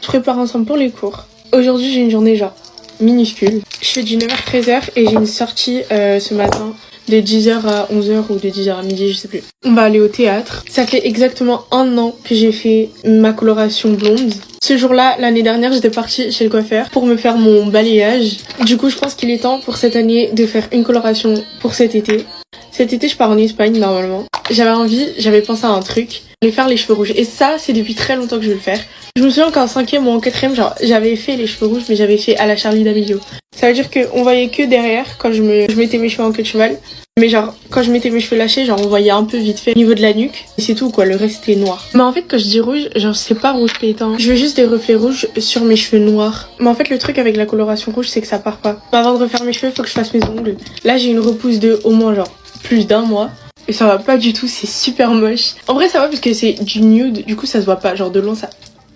Je prépare ensemble pour les cours. Aujourd'hui, j'ai une journée genre minuscule. Je fais du 9h-13h et j'ai une sortie ce matin de 10h à 11h ou de 10h à midi, je sais plus. On va aller au théâtre. Ça fait exactement 1 an que j'ai fait ma coloration blonde. Ce jour-là, l'année dernière, j'étais partie chez le coiffeur pour me faire mon balayage. Du coup, je pense qu'il est temps pour cette année de faire une coloration pour cet été. Cet été, je pars en Espagne normalement. J'avais pensé à un truc, aller faire les cheveux rouges. Et ça, c'est depuis très longtemps que je veux le faire. Je me souviens qu'en 5e ou en 4e, genre, j'avais fait les cheveux rouges, mais j'avais fait à la Charlie D'Amelio. Ça veut dire qu'on voyait que derrière quand je mettais mes cheveux en queue de cheval. Mais genre, quand je mettais mes cheveux lâchés, genre, on voyait un peu vite fait au niveau de la nuque. Et c'est tout, quoi. Le reste, c'était noir. Mais en fait, quand je dis rouge, genre, c'est pas rouge pétant. Je veux juste des reflets rouges sur mes cheveux noirs. Mais en fait, le truc avec la coloration rouge, c'est que ça part pas. Avant de refaire mes cheveux, faut que je fasse mes ongles. Là, j'ai une repousse de au moins, genre, plus d'1 mois. Et ça va pas du tout, c'est super moche. En vrai, ça va parce que c'est du nude, du coup, ça se voit pas. Genre, de loin, ça...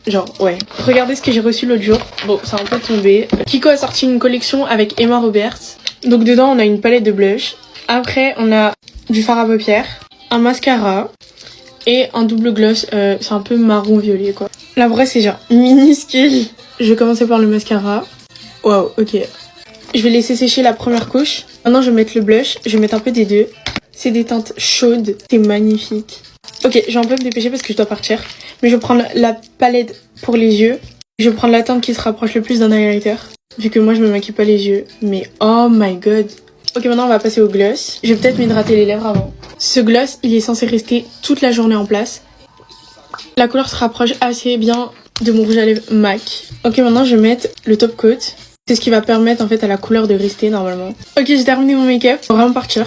Genre, ouais. Regardez ce que j'ai reçu l'autre jour. Bon, ça a un peu tombé. Kiko a sorti une collection avec Emma Roberts. Donc, dedans, on a une palette de blush. Après, on a du fard à paupières, un mascara et un double gloss. C'est un peu marron-violet, quoi. La vraie, c'est genre minuscule. Je vais commencer par le mascara. Waouh, ok. Je vais laisser sécher la première couche. Maintenant, je vais mettre le blush. Je vais mettre un peu des deux. C'est des teintes chaudes. C'est magnifique. Ok, je vais un peu me dépêcher parce que je dois partir. Mais je vais prendre la palette pour les yeux. Je vais prendre la teinte qui se rapproche le plus d'un highlighter. Vu que moi, je me maquille pas les yeux. Mais oh my god. Ok, maintenant, on va passer au gloss. Je vais peut-être m'hydrater les lèvres avant. Ce gloss, il est censé rester toute la journée en place. La couleur se rapproche assez bien de mon rouge à lèvres MAC. Ok, maintenant, je vais mettre le top coat. C'est ce qui va permettre en fait à la couleur de rester normalement. Ok, j'ai terminé mon make-up. On va vraiment partir.